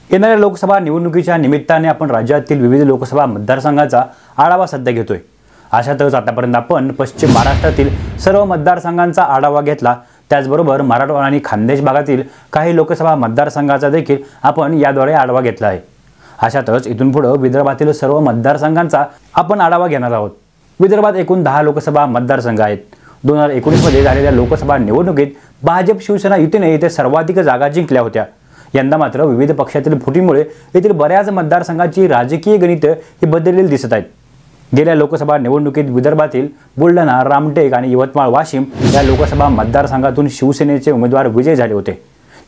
येणाऱ्या लोकसभा निवडणुकीच्या निमित्ताने आपण राज्यातील विविध लोकसभा मतदारसंघाचा आढावा सध्या घेतोय। अशातच आतापर्यंत आपण पश्चिम महाराष्ट्रातील सर्व मतदारसंघांचा आढावा घेतला, त्याचबरोबर मराठवाडा आणि खान्देश भागातील काही लोकसभा मतदारसंघाचा देखील आपण याद्वारे आढावा घेतला आहे। अशातच इथून पुढे विदर्भातील सर्व मतदारसंघांचा आपण आढावा घेणार आहोत। विदर्भात एकूण 10 लोकसभा मतदारसंघ आहेत। 2019 मध्ये झालेल्या लोकसभा निवडणुकीत भाजप शिवसेना युतीने येथे सर्वाधिक जागा जिंकल्या होत्या। यंदा मात्र विविध पक्षातील फुटीमुळे येथील बऱ्याच मतदारसंघाची राजकीय गणिते ही बदललेली दिसत आहेत। गेल्या लोकसभा निवडणुकीत विदर्भातील बुलढाणा, रामटेक आणि यवतमाळ, वाशिम या लोकसभा मतदारसंघातून शिवसेनेचे उमेदवार विजयी झाले होते,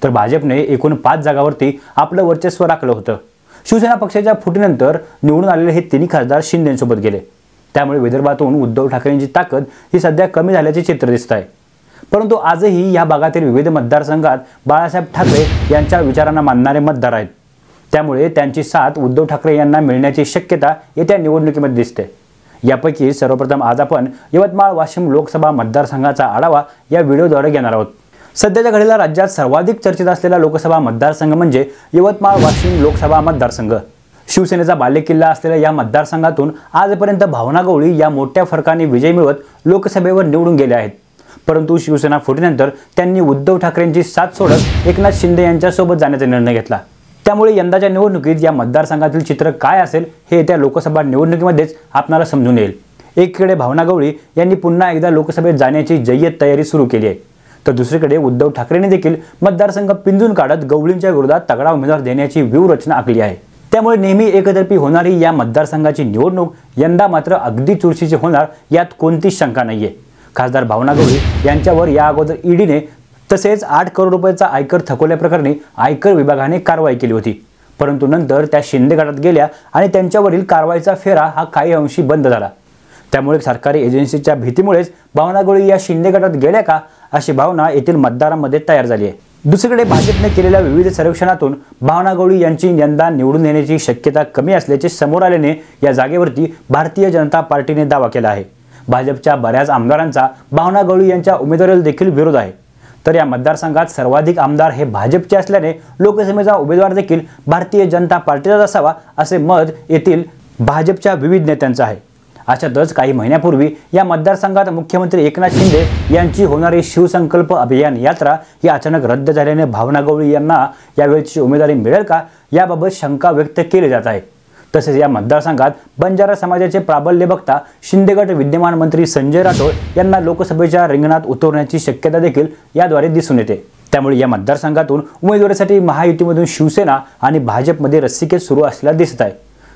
तर भाजपने एकूण 5 जागांवरती आपलं वर्चस्व राखलं होतं। शिवसेना पक्षाच्या फुटीनंतर निवडून आलेले हे तिन्ही खासदार शिंदेंसोबत गेले, त्यामुळे विदर्भातून उद्धव ठाकरेंची ताकद ही सध्या कमी झाल्याचे चित्र दिसत आहे। परंतु आजही या भागातील विविध मतदारसंघात बाळासाहेब ठाकरे यांच्या विचारांना मानणारे मतदार आहेत, त्यामुळे त्यांची साथ उद्धव ठाकरे यांना मिळण्याची शक्यता येत्या निवडणुकीमध्ये दिसते। यापैकी सर्वप्रथम आज आपण यवतमाळ वाशिम लोकसभा मतदारसंघाचा आढावा या व्हिडिओद्वारे घेणार आहोत। सध्याच्या घडीला राज्यात सर्वाधिक चर्चेत असलेला लोकसभा मतदारसंघ म्हणजे यवतमाळ वाशिम लोकसभा मतदारसंघ। शिवसेनेचा बालेकिल्ला असलेल्या या मतदारसंघातून आजपर्यंत भावना गवळी या मोठ्या फरकाने विजय मिळवत लोकसभेवर निवडून गेले आहेत, परंतु शिवसेना फुटीनंतर त्यांनी उद्धव ठाकरेंची साथ सोडत एकनाथ शिंदे यांच्यासोबत जाण्याचा निर्णय घेतला। त्यामुळे यंदाच्या निवडणुकीत या मतदारसंघातील चित्र काय असेल हे येत्या लोकसभा निवडणुकीमध्येच आपल्याला समजून येईल। एकीकडे भावना गवळी यांनी पुन्हा एकदा लोकसभेत जाण्याची जय्यत तयारी सुरू केली आहे, तर दुसरीकडे उद्धव ठाकरेंनी देखील मतदारसंघ पिंजून काढत गवळींच्या विरोधात तगडा उमेदवार देण्याची व्यूहरचना आखली आहे। त्यामुळे नेहमी एकतर्फी होणारी या मतदारसंघाची निवडणूक यंदा मात्र अगदी चुरशीची होणार यात कोणतीच शंका नाहीये। खासदार भावना गवळी यांच्यावर या अगोदर ईडीने तसेच 8 करोड रुपयाचा आयकर थकवल्याप्रकरणी आयकर विभागाने कारवाई केली होती, परंतु नंतर त्या शिंदे गटात गेल्या आणि त्यांच्यावरील कारवाईचा फेरा हा काही अंशी बंद झाला। त्यामुळे सरकारी एजन्सीच्या भीतीमुळेच भावना गवळी या शिंदे गटात गेल्या का अशी भावना येथील मतदारांमध्ये तयार झाली आहे। दुसरीकडे भाजपने केलेल्या विविध सर्वेक्षणातून भावना गवळी यांची यंदा निवडून येण्याची शक्यता कमी असल्याचे समोर आल्याने या जागेवरती भारतीय जनता पार्टीने दावा केला आहे। भाजपच्या बऱ्याच आमदारांचा भावना गवळी यांच्या उमेदवारीला देखील विरोध आहे, तर या मतदारसंघात सर्वाधिक आमदार हे भाजपचे असल्याने लोकसभेचा उमेदवार देखील भारतीय जनता पार्टीचाच असावा असे मत येथील भाजपच्या विविध नेत्यांचं आहे। अशातच काही महिन्यापूर्वी या मतदारसंघात मुख्यमंत्री एकनाथ शिंदे यांची होणारी शिवसंकल्प अभियान यात्रा ही अचानक रद्द झाल्याने भावना गवळी यांना यावेळची उमेदवारी मिळेल का याबाबत शंका व्यक्त केली जात आहे। तसेच या मतदारसंघात बंजारा समाजाचे प्राबल्य बघता शिंदे गट विद्यमान मंत्री संजय राठोड यांना लोकसभेच्या रिंगणात उतरण्याची शक्यता देखील याद्वारे दिसून येते। त्यामुळे या मतदारसंघातून उमेदवारीसाठी महायुतीमधून शिवसेना आणि भाजपमध्ये रस्सीखेच सुरू असल्याचे दिसत आहे,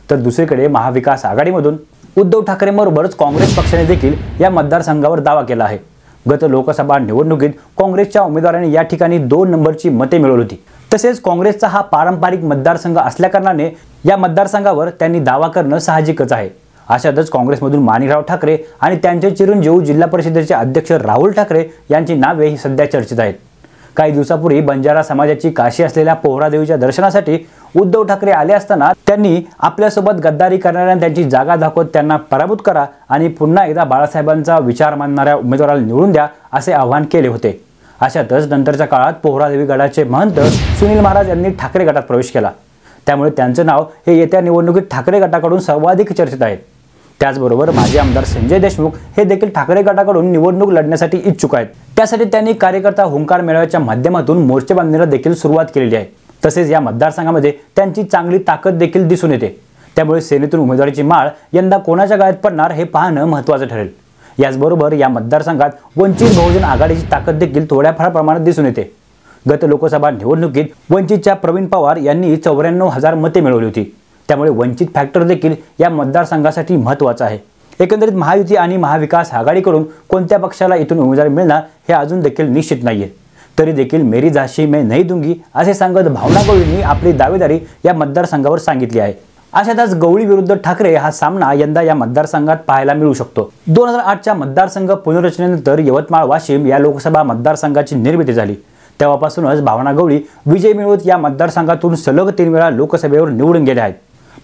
तर दुसरीकडे महाविकास आघाडीमधून उद्धव ठाकरेंबरोबरच काँग्रेस पक्षाने देखील या मतदारसंघावर दावा केला आहे। गत लोकसभा निवडणुकीत काँग्रेसच्या उमेदवाराने या ठिकाणी 2 नंबरची मते मिळवली होती। तसेच काँग्रेसचा हा पारंपरिक मतदारसंघ असल्याकारणाने या मतदारसंघावर त्यांनी दावा करणं साहजिकच आहे। अशातच काँग्रेसमधून माणिकराव ठाकरे आणि त्यांचे चिरंजीव जिल्हा परिषदेचे अध्यक्ष राहुल ठाकरे यांची नावे ही सध्या चर्चेत आहेत। काही दिवसापूर्वी बंजारा समाजाची काशी असलेल्या पोहरादेवीच्या दर्शनासाठी उद्धव ठाकरे आले असताना त्यांनी आपल्यासोबत गद्दारी करणाऱ्या त्यांची जागा दाखवत त्यांना पराभूत करा आणि पुन्हा एकदा बाळासाहेबांचा विचार मानणाऱ्या उमेदवाराला निवडून द्या असे आवाहन केले होते। अशातच नंतरच्या काळात पोहरादेवी गडाचे महंत सुनील महाराज यांनी ठाकरे गटात प्रवेश केला, त्यामुळे त्यांचे नाव हे येत्या निवडणुकीत ठाकरे गटाकडून सर्वाधिक चर्चेत आहे। त्याचबरोबर माजी आमदार संजय देशमुख हे देखील ठाकरे गटाकडून निवडणूक लढण्यासाठी इच्छुक आहेत। त्यासाठी त्यांनी कार्यकर्ता हुंकार मेळाव्याच्या माध्यमातून मोर्चे बांधणीला देखील सुरुवात केलेली आहे। तसेच या मतदारसंघामध्ये त्यांची चांगली ताकद देखील दिसून येते, त्यामुळे सेनेतून उमेदवारीची माळ यंदा कोणाच्या गळ्यात पडणार हे पाहणं महत्त्वाचं ठरेल। याचबरोबर या मतदारसंघात वंचित बहुजन आघाडीची ताकद देखील थोड्याफार प्रमाणात दिसून येते। गत लोकसभा निवडणुकीत वंचितच्या प्रवीण पवार यांनी 94,000 मते मिळवली होती, त्यामुळे वंचित फॅक्टर देखील या मतदारसंघासाठी महत्त्वाचा आहे। एकंदरीत महायुती आणि महाविकास आघाडीकडून कोणत्या पक्षाला इथून उमेदवारी मिळणार हे अजून देखील निश्चित नाहीये, तरी देखील मेरी झाशी मैं नहीं दूंगी असे सांगत भावना गवळींनी आपली दावेदारी या मतदारसंघावर सांगितली आहे। अशातच गवळी विरुद्ध ठाकरे हा सामना यंदा या मतदारसंघात पाहायला मिळू शकतो। 2008च्या मतदारसंघ पुनर्रचनेनंतर यवतमाळ वाशिम या लोकसभा मतदारसंघाची निर्मिती झाली, तेव्हापासूनच भावना गवळी विजय मिळवत या मतदारसंघातून सलग 3 वेळा लोकसभेवर निवडून गेले आहेत।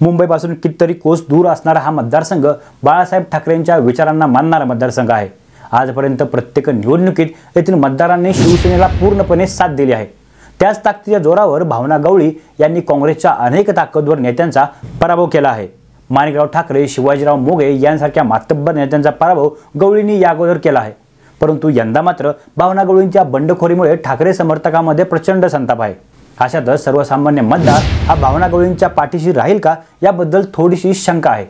मुंबईपासून कितीतरी कोस दूर असणारा हा मतदारसंघ बाळासाहेब ठाकरेंच्या विचारांना मानणारा मतदारसंघ आहे। आजपर्यंत प्रत्येक निवडणुकीत येथील मतदारांनी शिवसेनेला पूर्णपणे साथ दिली आहे, त्याच ताकदीच्या जोरावर भावना गवळी यांनी काँग्रेसच्या अनेक ताकदवर नेत्यांचा पराभव केला आहे। माणिकराव ठाकरे, शिवाजीराव मोघे यांसारख्या मातब्बर नेत्यांचा पराभव गवळींनी या अगोदर केला आहे। परंतु यंदा मात्र भावना गवळींच्या बंडखोरीमुळे ठाकरे समर्थकांमध्ये प्रचंड संताप आहे। अशातच सर्वसामान्य मतदार हा भावना गवळींच्या पाठीशी राहील का याबद्दल थोडीशी शंका आहे।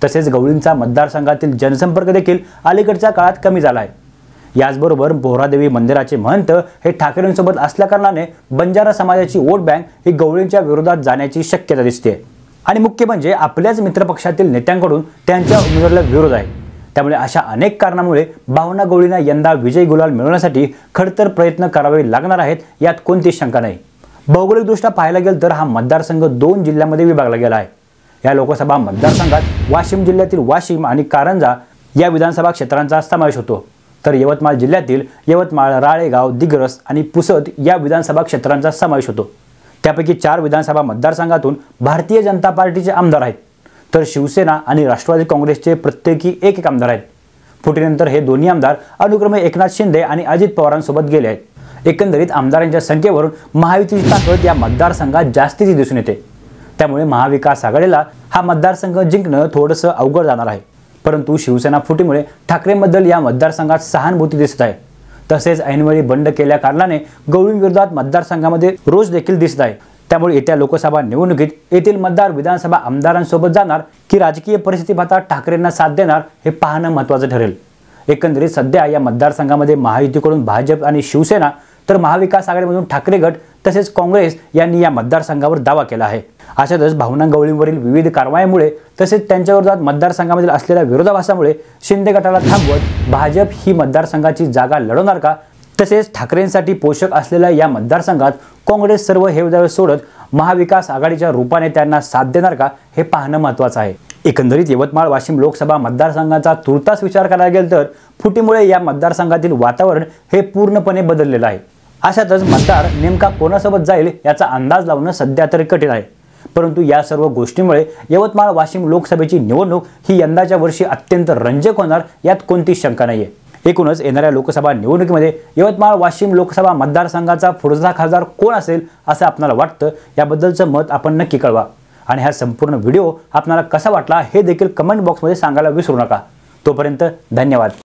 तसेच गवळींचा मतदारसंघातील जनसंपर्क देखील अलीकडच्या काळात कमी झाला आहे। याचबरोबर बोहरादेवी मंदिराचे महंत हे ठाकरेंसोबत असल्याकारणाने बंजारा समाजाची वोट बँक ही गवळींच्या विरोधात जाण्याची शक्यता दिसते आणि मुख्य म्हणजे आपल्याच मित्रपक्षातील नेत्यांकडून त्यांच्या उमेदवाराला विरोध आहे। त्यामुळे अशा अनेक कारणामुळे भावना गवळींना यंदा विजय गुलाल मिळवण्यासाठी खडतर प्रयत्न करावे लागणार आहेत, यात कोणतीच शंका नाही। भौगोलिकदृष्ट्या पाहायला गेलं तर हा मतदारसंघ 2 जिल्ह्यांमध्ये विभागला गेला आहे। या लोकसभा मतदारसंघात वाशिम जिल्ह्यातील वाशिम आणि कारंजा या विधानसभा क्षेत्रांचा समावेश होतो, तर यवतमाळ जिल्ह्यातील यवतमाळ, राळेगाव, दिग्रस आणि पुसद या विधानसभा क्षेत्रांचा समावेश होतो। त्यापैकी 4 विधानसभा मतदारसंघातून भारतीय जनता पार्टीचे आमदार आहेत, तर शिवसेना आणि राष्ट्रवादी काँग्रेसचे प्रत्येकी एक आमदार आहेत। फुटीनंतर हे दोन्ही आमदार अनुक्रमे एकनाथ शिंदे आणि अजित पवारांसोबत गेले आहेत। एकंदरीत आमदारांच्या संख्येवरून महायुतीची ताकद या मतदारसंघात जास्तीची दिसून येते। त्यामुळे महाविकास आघाडीला हा मतदारसंघ जिंकणं थोडंसं अवघड जाणार आहे। परंतु शिवसेना फुटीमुळे ठाकरेंबद्दल या मतदारसंघात सहानुभूती दिसत आहे। तसेच ऐनवेळी बंड केल्या कारणाने गवळींविरोधात मतदारसंघामध्ये रोष देखील दिसत आहे। त्यामुळे येत्या लोकसभा निवडणुकीत येथील मतदार विधानसभा आमदारांसोबत जाणार की राजकीय परिस्थिती पाहता ठाकरेंना साथ देणार हे पाहणं महत्त्वाचं ठरेल। एकंदरीत सध्या या मतदारसंघामध्ये महायुतीकडून भाजप आणि शिवसेना तर महाविकास आघाडीमधून ठाकरे गट तसेच काँग्रेस यांनी या मतदारसंघावर दावा केला आहे। अशातच भावना गवळींवरील विविध कारवायांमुळे तसेच त्यांच्या विरोधात मतदारसंघामधील असलेल्या विरोधाभासामुळे शिंदे गटाला थांबवत भाजप ही मतदारसंघाची जागा लढवणार का, तसेच ठाकरेंसाठी पोषक असलेल्या या मतदारसंघात काँग्रेस सर्व हेवदावे सोडत महाविकास आघाडीच्या रूपाने त्यांना साथ देणार का हे पाहणं महत्त्वाचं आहे। एकंदरीत यवतमाळ वाशिम लोकसभा मतदारसंघाचा तुर्तास विचार करायला गेला तर फुटीमुळे या मतदारसंघातील वातावरण हे पूर्णपणे बदललेलं आहे। अशातच मतदार नेमका कोणासोबत जाईल याचा अंदाज लावणं सध्या तरी कठीण आहे। परंतु या सर्व गोष्टींमुळे यवतमाळ वाशिम लोकसभेची निवडणूक ही यंदाच्या वर्षी अत्यंत रंजक होणार यात कोणतीच शंका नाहीये। एकूणच येणाऱ्या लोकसभा निवडणुकीमध्ये यवतमाळ वाशिम लोकसभा मतदारसंघाचा पुढचा खासदार कोण असेल असं आपल्याला वाटतं याबद्दलचं मत आपण नक्की कळवा आणि हा संपूर्ण व्हिडिओ आपल्याला कसा वाटला हे देखील कमेंट बॉक्समध्ये सांगायला विसरू नका। तोपर्यंत धन्यवाद।